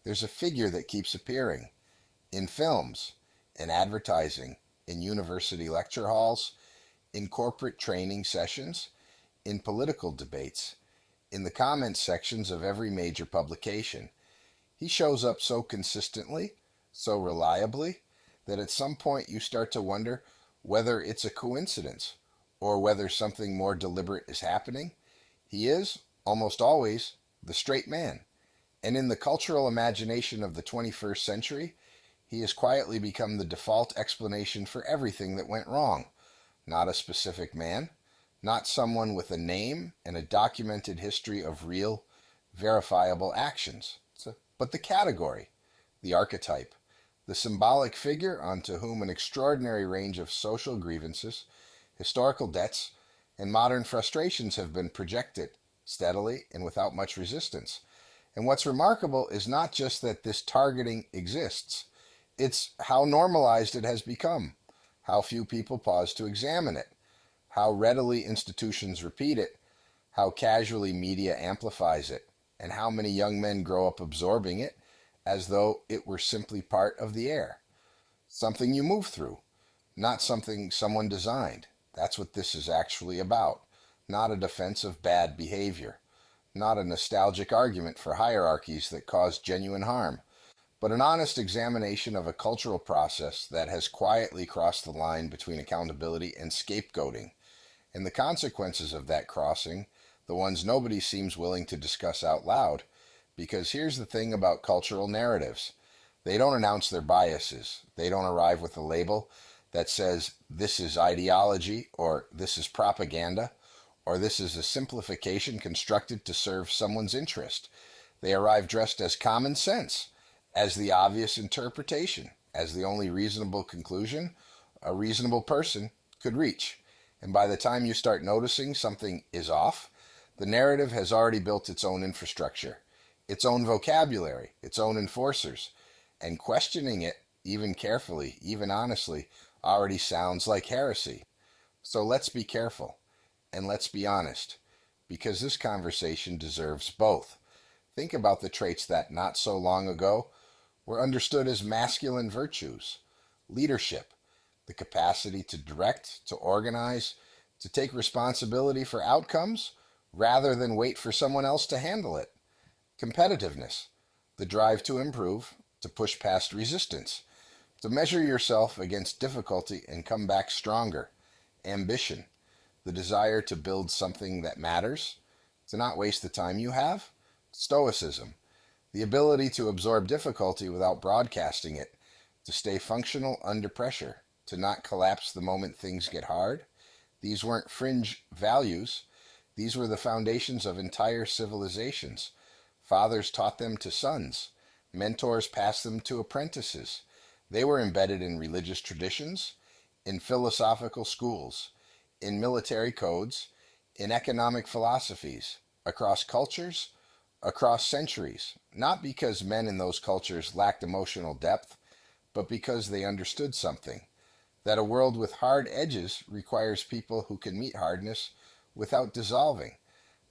There's a figure that keeps appearing in films, in advertising, in university lecture halls, in corporate training sessions, in political debates, in the comments sections of every major publication. He shows up so consistently, so reliably, that at some point you start to wonder whether it's a coincidence or whether something more deliberate is happening. He is, almost always, the straight man. And in the cultural imagination of the 21st century, he has quietly become the default explanation for everything that went wrong. Not a specific man, not someone with a name and a documented history of real, verifiable actions, but the category, the archetype, the symbolic figure onto whom an extraordinary range of social grievances, historical debts, and modern frustrations have been projected steadily and without much resistance. And what's remarkable is not just that this targeting exists, it's how normalized it has become, how few people pause to examine it, how readily institutions repeat it, how casually media amplifies it, and how many young men grow up absorbing it as though it were simply part of the air. Something you move through, not something someone designed. That's what this is actually about, not a defense of bad behavior, not a nostalgic argument for hierarchies that cause genuine harm, but an honest examination of a cultural process that has quietly crossed the line between accountability and scapegoating, and the consequences of that crossing, the ones nobody seems willing to discuss out loud. Because here's the thing about cultural narratives. They don't announce their biases. They don't arrive with a label that says this is ideology, or this is propaganda, or this is a simplification constructed to serve someone's interest. They arrive dressed as common sense, as the obvious interpretation, as the only reasonable conclusion a reasonable person could reach. And by the time you start noticing something is off, the narrative has already built its own infrastructure, its own vocabulary, its own enforcers, and questioning it, even carefully, even honestly, already sounds like heresy. So let's be careful, and let's be honest, because this conversation deserves both. Think about the traits that, not so long ago, were understood as masculine virtues: leadership, the capacity to direct, to organize, to take responsibility for outcomes rather than wait for someone else to handle it; competitiveness, the drive to improve, to push past resistance, to measure yourself against difficulty and come back stronger; ambition, the desire to build something that matters, to not waste the time you have; stoicism, the ability to absorb difficulty without broadcasting it, to stay functional under pressure, to not collapse the moment things get hard. These weren't fringe values. These were the foundations of entire civilizations. Fathers taught them to sons. Mentors passed them to apprentices. They were embedded in religious traditions, in philosophical schools, in military codes, in economic philosophies, across cultures, across centuries, not because men in those cultures lacked emotional depth, but because they understood something: that a world with hard edges requires people who can meet hardness without dissolving.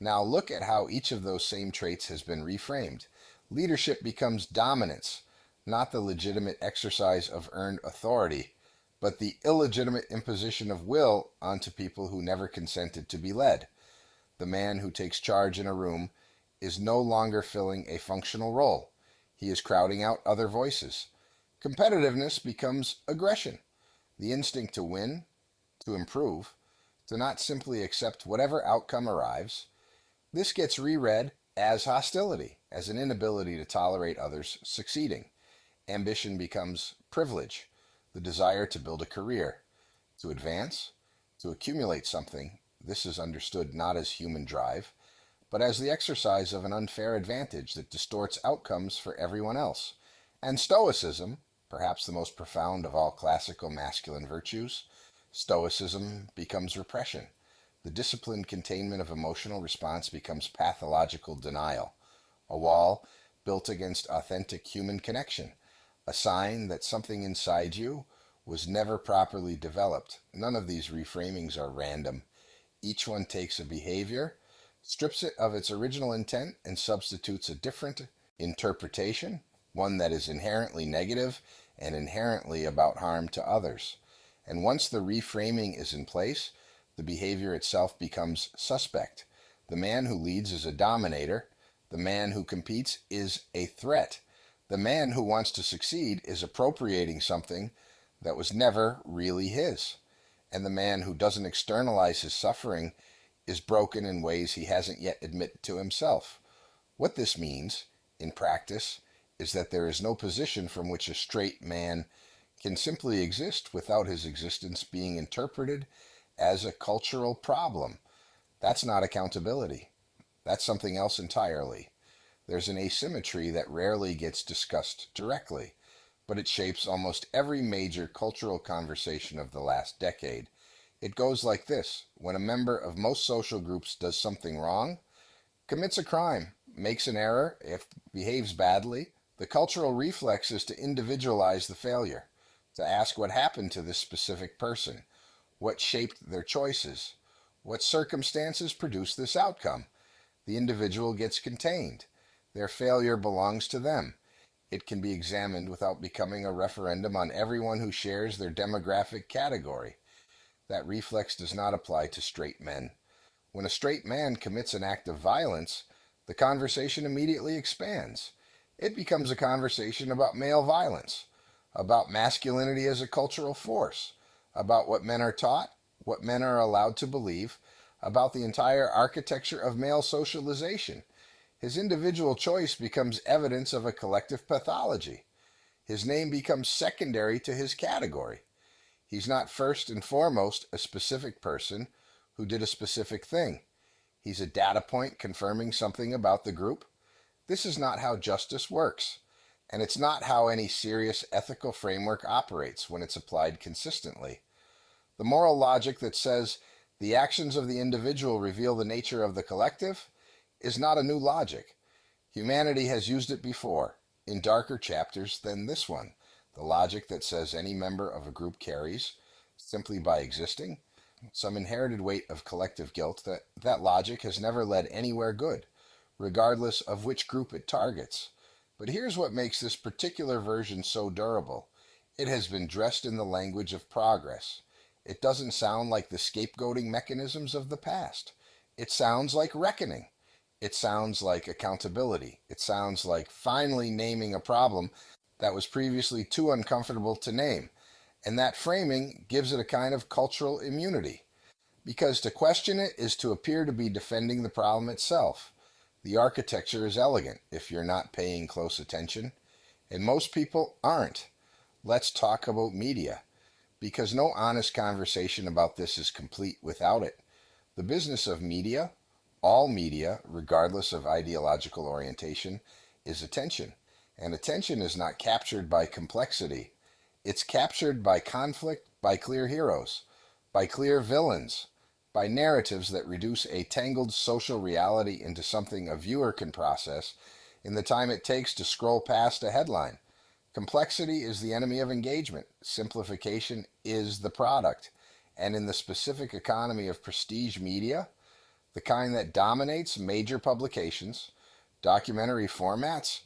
Now look at how each of those same traits has been reframed. Leadership becomes dominance, not the legitimate exercise of earned authority, but the illegitimate imposition of will onto people who never consented to be led. The man who takes charge in a room is no longer filling a functional role. He is crowding out other voices. Competitiveness becomes aggression, the instinct to win, to improve, to not simply accept whatever outcome arrives. This gets reread as hostility, as an inability to tolerate others succeeding. Ambition becomes privilege, the desire to build a career, to advance, to accumulate something. This is understood not as human drive, but as the exercise of an unfair advantage that distorts outcomes for everyone else. And stoicism, perhaps the most profound of all classical masculine virtues, stoicism becomes repression. The disciplined containment of emotional response becomes pathological denial, a wall built against authentic human connection, a sign that something inside you was never properly developed. None of these reframings are random. Each one takes a behavior, strips it of its original intent, and substitutes a different interpretation, one that is inherently negative and inherently about harm to others. And once the reframing is in place, the behavior itself becomes suspect. The man who leads is a dominator. The man who competes is a threat. The man who wants to succeed is appropriating something that was never really his. And the man who doesn't externalize his suffering is broken in ways he hasn't yet admitted to himself. What this means, in practice, is that there is no position from which a straight man can simply exist without his existence being interpreted as a cultural problem. That's not accountability. That's something else entirely. There's an asymmetry that rarely gets discussed directly, but it shapes almost every major cultural conversation of the last decade. It goes like this: when a member of most social groups does something wrong, commits a crime, makes an error, if behaves badly, the cultural reflex is to individualize the failure, to ask what happened to this specific person, what shaped their choices, what circumstances produced this outcome. The individual gets contained. Their failure belongs to them. It can be examined without becoming a referendum on everyone who shares their demographic category. That reflex does not apply to straight men. When a straight man commits an act of violence, the conversation immediately expands. It becomes a conversation about male violence, about masculinity as a cultural force, about what men are taught, what men are allowed to believe, about the entire architecture of male socialization. His individual choice becomes evidence of a collective pathology. His name becomes secondary to his category. He's not first and foremost a specific person who did a specific thing. He's a data point confirming something about the group. This is not how justice works, and it's not how any serious ethical framework operates when it's applied consistently. The moral logic that says the actions of the individual reveal the nature of the collective is not a new logic. Humanity has used it before, in darker chapters than this one. The logic that says any member of a group carries, simply by existing, some inherited weight of collective guilt. That logic has never led anywhere good, regardless of which group it targets. But here's what makes this particular version so durable. It has been dressed in the language of progress. It doesn't sound like the scapegoating mechanisms of the past. It sounds like reckoning. It sounds like accountability. It sounds like finally naming a problem that was previously too uncomfortable to name. And that framing gives it a kind of cultural immunity, because to question it is to appear to be defending the problem itself. The architecture is elegant if you're not paying close attention, and most people aren't. Let's talk about media, because no honest conversation about this is complete without it. The business of media, all media, regardless of ideological orientation, is attention. And attention is not captured by complexity. It's captured by conflict, by clear heroes, by clear villains, by narratives that reduce a tangled social reality into something a viewer can process in the time it takes to scroll past a headline. Complexity is the enemy of engagement. Simplification is the product. And in the specific economy of prestige media, the kind that dominates major publications, documentary formats,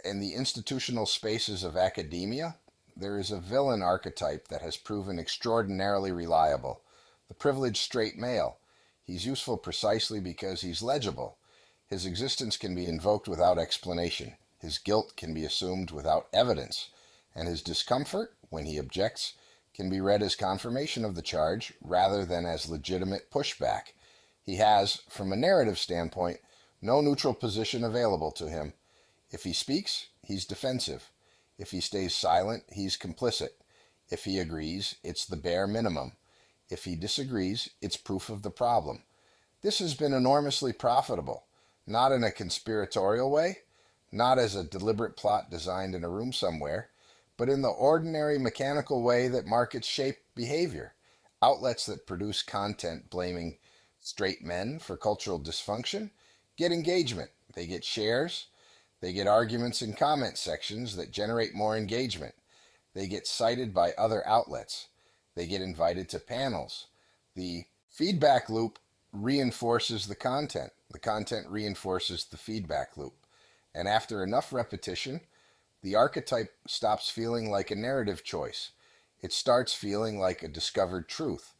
and the institutional spaces of academia, there is a villain archetype that has proven extraordinarily reliable: the privileged straight male. He's useful precisely because he's legible. His existence can be invoked without explanation. His guilt can be assumed without evidence. And his discomfort, when he objects, can be read as confirmation of the charge rather than as legitimate pushback. He has, from a narrative standpoint, no neutral position available to him. If he speaks, he's defensive. If he stays silent, he's complicit. If he agrees, it's the bare minimum. If he disagrees, it's proof of the problem. This has been enormously profitable, not in a conspiratorial way, not as a deliberate plot designed in a room somewhere, but in the ordinary mechanical way that markets shape behavior. Outlets that produce content blaming straight men for cultural dysfunction get engagement. They get shares. They get arguments in comment sections that generate more engagement. They get cited by other outlets. They get invited to panels. The feedback loop reinforces the content. The content reinforces the feedback loop. And after enough repetition, The archetype stops feeling like a narrative choice. It starts feeling like a discovered truth.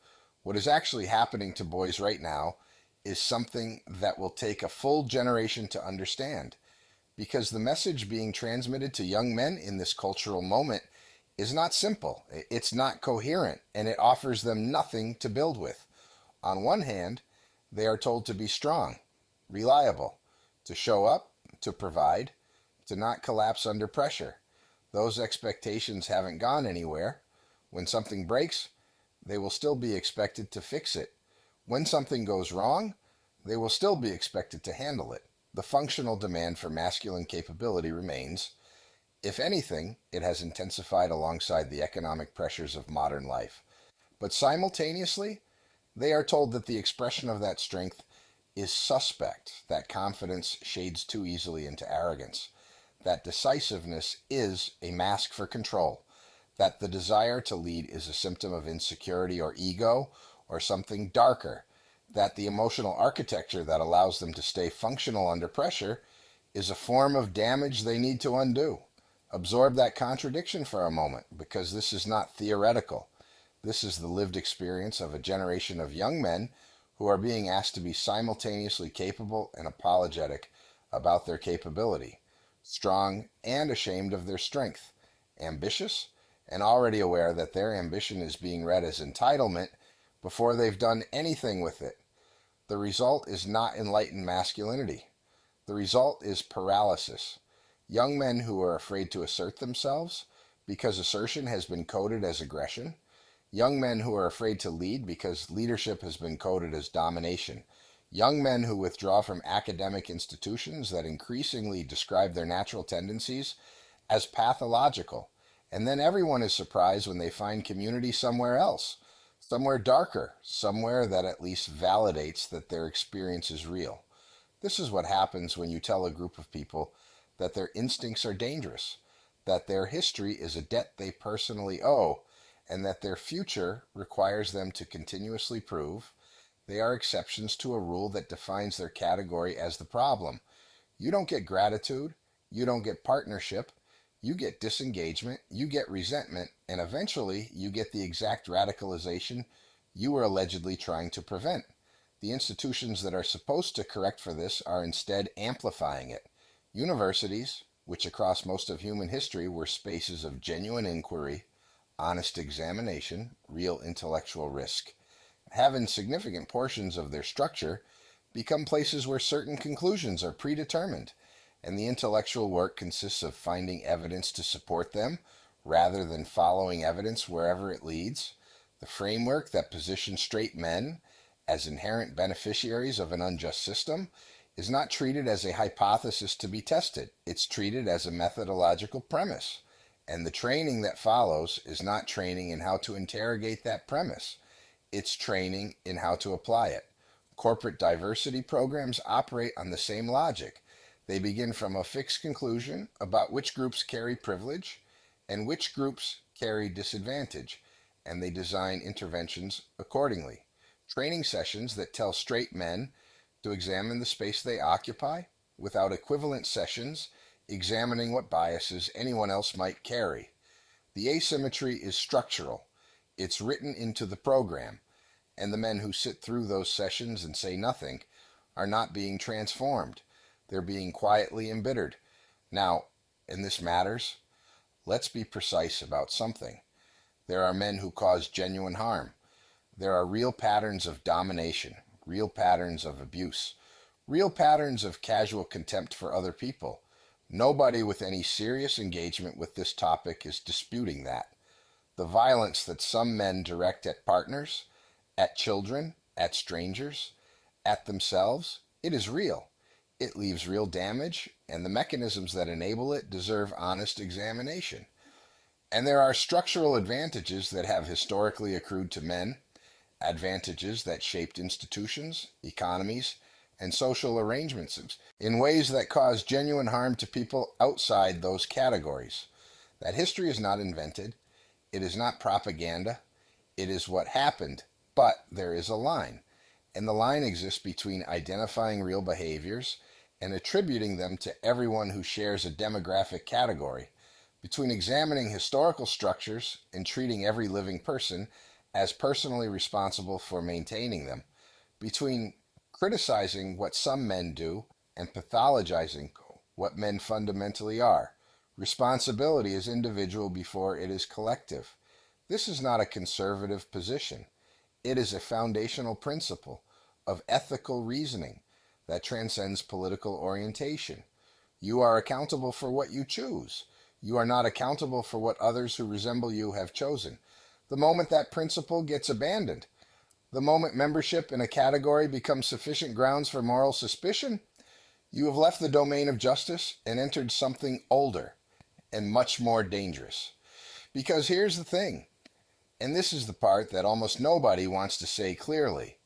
What is actually happening to boys right now is something that will take a full generation to understand, because the message being transmitted to young men in this cultural moment is not simple, it's not coherent, and it offers them nothing to build with. On one hand, they are told to be strong, reliable, to show up, to provide, to not collapse under pressure. Those expectations haven't gone anywhere. When something breaks, they will still be expected to fix it. When something goes wrong, they will still be expected to handle it. The functional demand for masculine capability remains. If anything, it has intensified alongside the economic pressures of modern life. But simultaneously, they are told that the expression of that strength is suspect, that confidence shades too easily into arrogance, that decisiveness is a mask for control, that the desire to lead is a symptom of insecurity or ego or something darker, that the emotional architecture that allows them to stay functional under pressure is a form of damage they need to undo. Absorb that contradiction for a moment, because this is not theoretical. This is the lived experience of a generation of young men who are being asked to be simultaneously capable and apologetic about their capability, strong and ashamed of their strength, ambitious and already aware that their ambition is being read as entitlement before they've done anything with it. The result is not enlightened masculinity. The result is paralysis. Young men who are afraid to assert themselves because assertion has been coded as aggression. Young men who are afraid to lead because leadership has been coded as domination. Young men who withdraw from academic institutions that increasingly describe their natural tendencies as pathological. And then everyone is surprised when they find community somewhere else, somewhere darker, somewhere that at least validates that their experience is real. This is what happens when you tell a group of people that their instincts are dangerous, that their history is a debt they personally owe, and that their future requires them to continuously prove they are exceptions to a rule that defines their category as the problem. You don't get gratitude, you don't get partnership, you get disengagement, you get resentment, and eventually you get the exact radicalization you were allegedly trying to prevent. The institutions that are supposed to correct for this are instead amplifying it. Universities, which across most of human history were spaces of genuine inquiry, honest examination, real intellectual risk, have in significant portions of their structure become places where certain conclusions are predetermined, and the intellectual work consists of finding evidence to support them rather than following evidence wherever it leads. The framework that positions straight men as inherent beneficiaries of an unjust system is not treated as a hypothesis to be tested. It's treated as a methodological premise. And the training that follows is not training in how to interrogate that premise. It's training in how to apply it. Corporate diversity programs operate on the same logic. They begin from a fixed conclusion about which groups carry privilege and which groups carry disadvantage, and they design interventions accordingly. Training sessions that tell straight men to examine the space they occupy without equivalent sessions examining what biases anyone else might carry. The asymmetry is structural. It's written into the program, and the men who sit through those sessions and say nothing are not being transformed. They're being quietly embittered. Now, and this matters, let's be precise about something. There are men who cause genuine harm. There are real patterns of domination, real patterns of abuse, real patterns of casual contempt for other people. Nobody with any serious engagement with this topic is disputing that. The violence that some men direct at partners, at children, at strangers, at themselves, it is real. It leaves real damage, and the mechanisms that enable it deserve honest examination. And there are structural advantages that have historically accrued to men, advantages that shaped institutions, economies, and social arrangements in ways that cause genuine harm to people outside those categories. That history is not invented, it is not propaganda, it is what happened, but there is a line. And the line exists between identifying real behaviors and attributing them to everyone who shares a demographic category. between examining historical structures and treating every living person as personally responsible for maintaining them, between criticizing what some men do and pathologizing what men fundamentally are. Responsibility is individual before it is collective. This is not a conservative position. It is a foundational principle of ethical reasoning that transcends political orientation. You are accountable for what you choose. You are not accountable for what others who resemble you have chosen. The moment that principle gets abandoned, the moment membership in a category becomes sufficient grounds for moral suspicion, you have left the domain of justice and entered something older and much more dangerous. Because here's the thing, and this is the part that almost nobody wants to say clearly.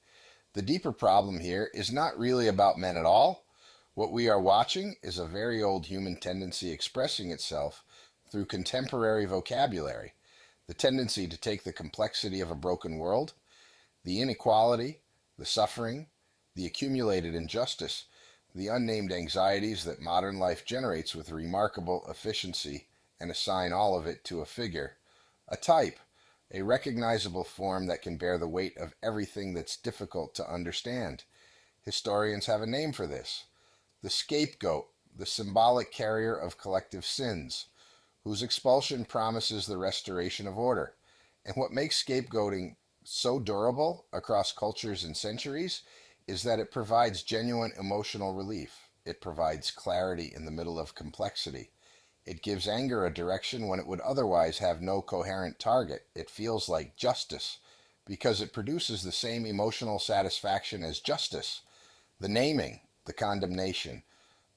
The deeper problem here is not really about men at all. What we are watching is a very old human tendency expressing itself through contemporary vocabulary, the tendency to take the complexity of a broken world, the inequality, the suffering, the accumulated injustice, the unnamed anxieties that modern life generates with remarkable efficiency, and assign all of it to a figure, a type, a recognizable form that can bear the weight of everything that's difficult to understand. Historians have a name for this: the scapegoat, the symbolic carrier of collective sins, whose expulsion promises the restoration of order. And what makes scapegoating so durable across cultures and centuries is that it provides genuine emotional relief. It provides clarity in the middle of complexity. It gives anger a direction when it would otherwise have no coherent target. It feels like justice because it produces the same emotional satisfaction as justice: the naming, the condemnation,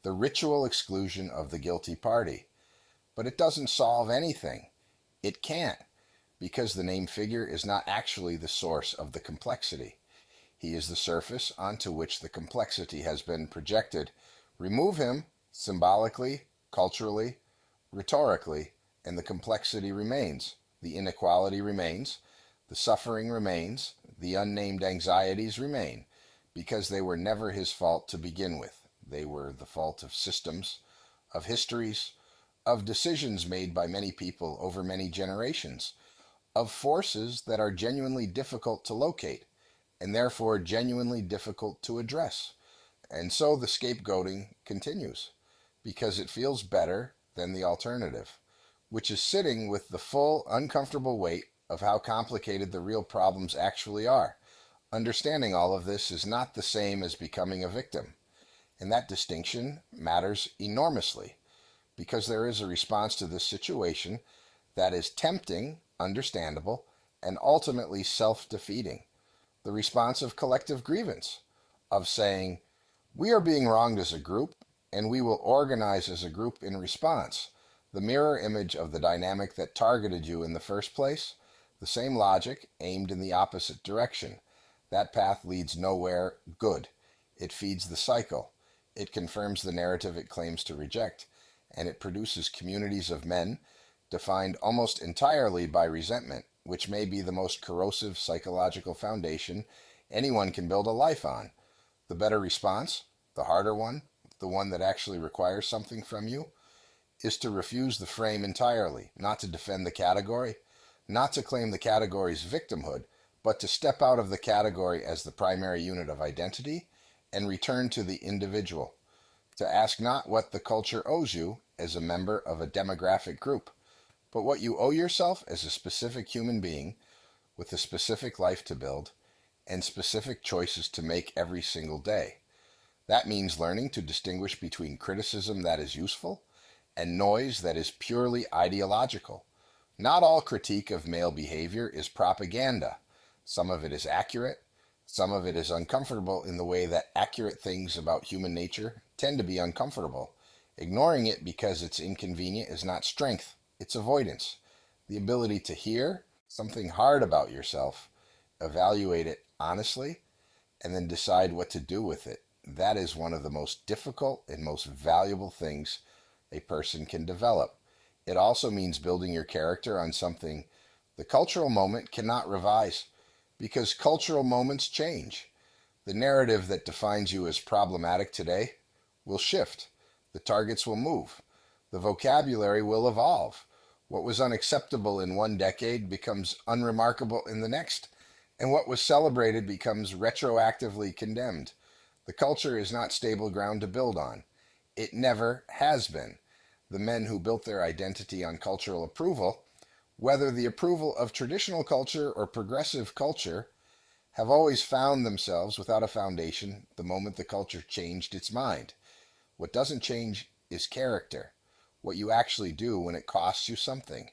the ritual exclusion of the guilty party. But it doesn't solve anything. It can't, because the named figure is not actually the source of the complexity. He is the surface onto which the complexity has been projected. Remove him, symbolically, culturally, rhetorically, and the complexity remains. The inequality remains. The suffering remains. The unnamed anxieties remain, because they were never his fault to begin with. They were the fault of systems, of histories, of decisions made by many people over many generations, of forces that are genuinely difficult to locate and therefore genuinely difficult to address. And so the scapegoating continues because it feels better than the alternative, which is sitting with the full, uncomfortable weight of how complicated the real problems actually are. Understanding all of this is not the same as becoming a victim, and that distinction matters enormously because there is a response to this situation that is tempting, understandable, and ultimately self-defeating. The response of collective grievance, of saying, we are being wronged as a group, and we will organize as a group in response. The mirror image of the dynamic that targeted you in the first place, the same logic aimed in the opposite direction. That path leads nowhere good. It feeds the cycle. It confirms the narrative it claims to reject, and it produces communities of men defined almost entirely by resentment, which may be the most corrosive psychological foundation anyone can build a life on. The better response, the harder one, the one that actually requires something from you, is to refuse the frame entirely, not to defend the category, not to claim the category's victimhood, but to step out of the category as the primary unit of identity and return to the individual, to ask not what the culture owes you as a member of a demographic group, but what you owe yourself as a specific human being with a specific life to build and specific choices to make every single day. That means learning to distinguish between criticism that is useful and noise that is purely ideological. Not all critique of male behavior is propaganda. Some of it is accurate. Some of it is uncomfortable in the way that accurate things about human nature tend to be uncomfortable. Ignoring it because it's inconvenient is not strength, it's avoidance. The ability to hear something hard about yourself, evaluate it honestly, and then decide what to do with it. That is one of the most difficult and most valuable things a person can develop. It also means building your character on something the cultural moment cannot revise, because cultural moments change. The narrative that defines you as problematic today will shift. The targets will move. The vocabulary will evolve. What was unacceptable in one decade becomes unremarkable in the next, and what was celebrated becomes retroactively condemned. The culture is not stable ground to build on. It never has been. The men who built their identity on cultural approval, whether the approval of traditional culture or progressive culture, have always found themselves without a foundation the moment the culture changed its mind. What doesn't change is character, what you actually do when it costs you something,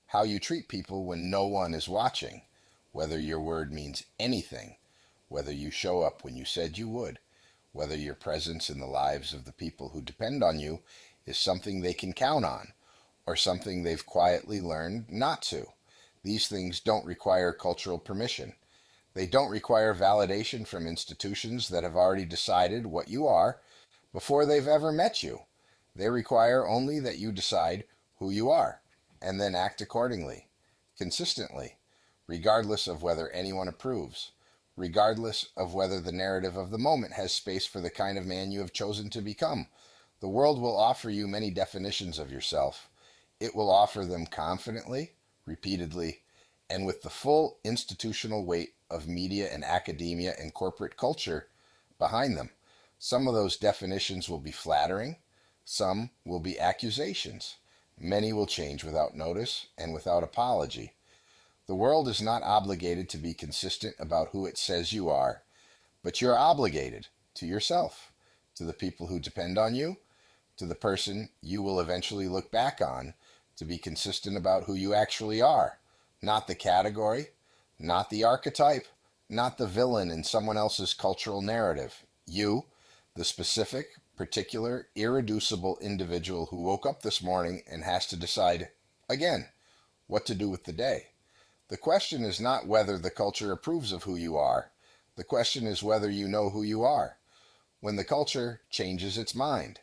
how you treat people when no one is watching, whether your word means anything, whether you show up when you said you would, whether your presence in the lives of the people who depend on you is something they can count on, or something they've quietly learned not to. These things don't require cultural permission. They don't require validation from institutions that have already decided what you are before they've ever met you. They require only that you decide who you are and then act accordingly, consistently, regardless of whether anyone approves, regardless of whether the narrative of the moment has space for the kind of man you have chosen to become. The world will offer you many definitions of yourself. It will offer them confidently, repeatedly, and with the full institutional weight of media and academia and corporate culture behind them. Some of those definitions will be flattering, some will be accusations. Many will change without notice and without apology. The world is not obligated to be consistent about who it says you are, but you're obligated to yourself, to the people who depend on you, to the person you will eventually look back on, to be consistent about who you actually are, not the category, not the archetype, not the villain in someone else's cultural narrative. You, the specific, particular, irreducible individual who woke up this morning and has to decide, again, what to do with the day. The question is not whether the culture approves of who you are. The question is whether you know who you are. When the culture changes its mind,